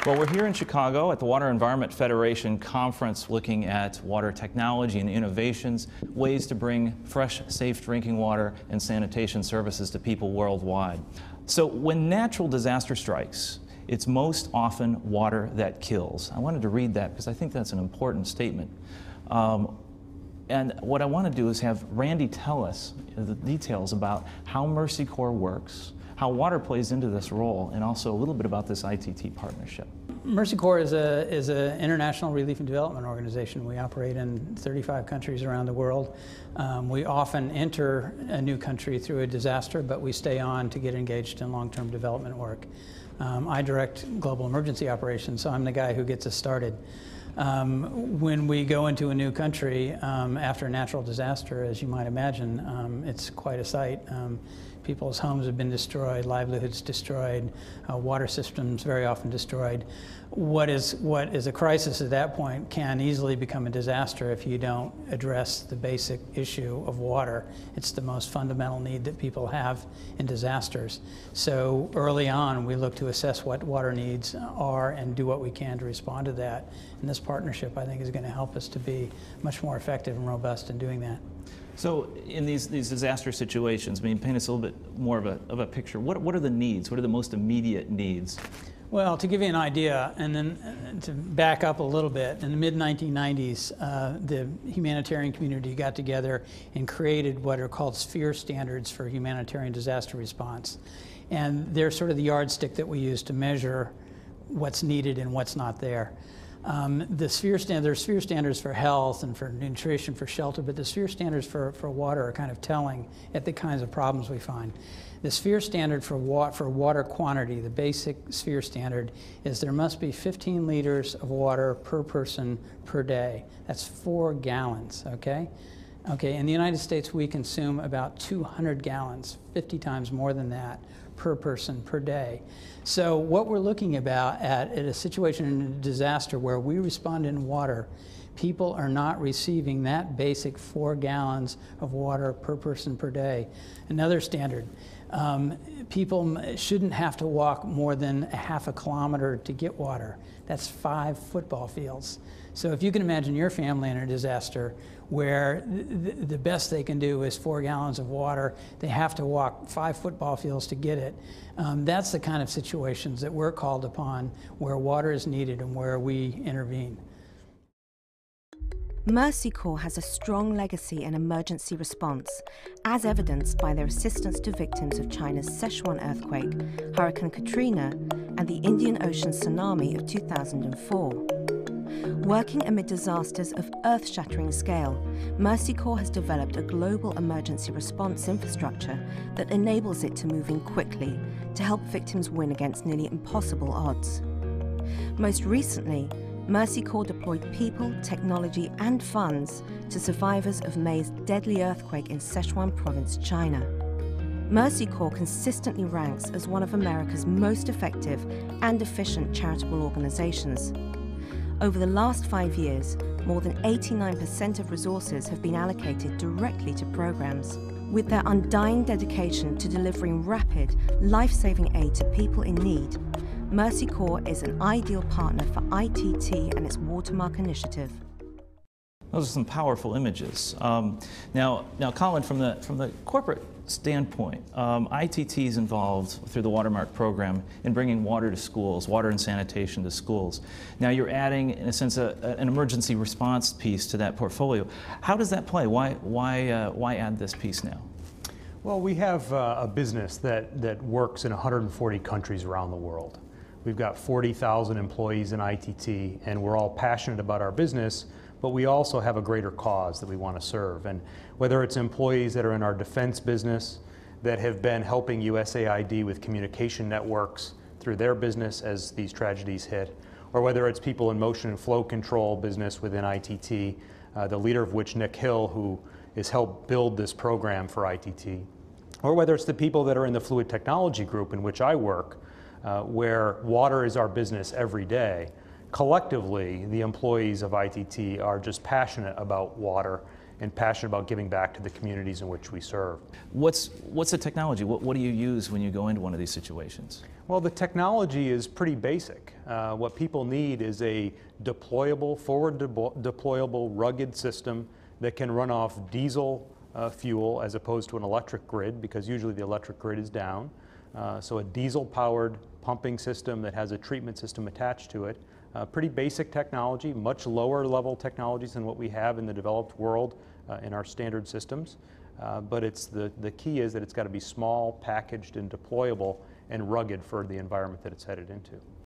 Well, we're here in Chicago at the Water Environment Federation Conference looking at water technology and innovations, ways to bring fresh, safe drinking water and sanitation services to people worldwide. So when natural disaster strikes, it's most often water that kills. I wanted to read that because I think that's an important statement. And what I want to do is have Randy tell us the details about how Mercy Corps works, how water plays into this role, and also a little bit about this ITT partnership. Mercy Corps is an international relief and development organization. We operate in 35 countries around the world. We often enter a new country through a disaster, but we stay on to get engaged in long-term development work. I direct global emergency operations, so I'm the guy who gets us started. When we go into a new country after a natural disaster, as you might imagine, it's quite a sight. People's homes have been destroyed, livelihoods destroyed, water systems very often destroyed. What is a crisis at that point can easily become a disaster if you don't address the basic issue of water. It's the most fundamental need that people have in disasters. So early on, we look to assess what water needs are and do what we can to respond to that. And this partnership, I think, is going to help us to be much more effective and robust in doing that. So in these disaster situations, I mean, paint us a little bit more of a picture. What are the needs? What are the most immediate needs? Well, to give you an idea, and then to back up a little bit, in the mid-1990s, the humanitarian community got together and created what are called sphere standards for humanitarian disaster response. And they're sort of the yardstick that we use to measure what's needed and what's not there. There's sphere standards for health and for nutrition, for shelter, but the sphere standards for water are kind of telling at the kinds of problems we find. The sphere standard for water quantity, the basic sphere standard, is there must be 15 liters of water per person per day. That's 4 gallons, okay? Okay, in the United States, we consume about 200 gallons, 50 times more than that, per person per day. So what we're looking about at a situation in a disaster where we respond in water, people are not receiving that basic 4 gallons of water per person per day. Another standard, people shouldn't have to walk more than a half a kilometer to get water. That's 5 football fields. So if you can imagine your family in a disaster where the best they can do is 4 gallons of water, they have to walk 5 football fields to get it. That's the kind of situations that we're called upon where water is needed and where we intervene. Mercy Corps has a strong legacy in emergency response, as evidenced by their assistance to victims of China's Sichuan earthquake, Hurricane Katrina, and the Indian Ocean tsunami of 2004. Working amid disasters of earth-shattering scale, Mercy Corps has developed a global emergency response infrastructure that enables it to move in quickly to help victims win against nearly impossible odds. Most recently, Mercy Corps deployed people, technology, and funds to survivors of May's deadly earthquake in Sichuan province, China. Mercy Corps consistently ranks as one of America's most effective and efficient charitable organizations. Over the last 5 years, more than 89% of resources have been allocated directly to programs. With their undying dedication to delivering rapid, life-saving aid to people in need, Mercy Corps is an ideal partner for ITT and its Watermark initiative. Those are some powerful images. Now, Colin, from the corporate standpoint, ITT is involved through the Watermark program in bringing water to schools, water and sanitation to schools. Now you're adding, in a sense, an emergency response piece to that portfolio. How does that play? Why add this piece now? Well, we have a business that works in 140 countries around the world. We've got 40,000 employees in ITT, and we're all passionate about our business, but we also have a greater cause that we want to serve. And whether it's employees that are in our defense business that have been helping USAID with communication networks through their business as these tragedies hit, or whether it's people in motion and flow control business within ITT, the leader of which, Nick Hill, who has helped build this program for ITT, or whether it's the people that are in the fluid technology group in which I work, where water is our business every day. Collectively, the employees of ITT are just passionate about water and passionate about giving back to the communities in which we serve. What's the technology? What do you use when you go into one of these situations? Well, the technology is pretty basic. What people need is a deployable, forward deployable, rugged system that can run off diesel fuel as opposed to an electric grid, because usually the electric grid is down. So a diesel-powered pumping system that has a treatment system attached to it. Pretty basic technology, much lower level technologies than what we have in the developed world in our standard systems. But it's the key is that it's got to be small, packaged, and deployable and rugged for the environment that it's headed into.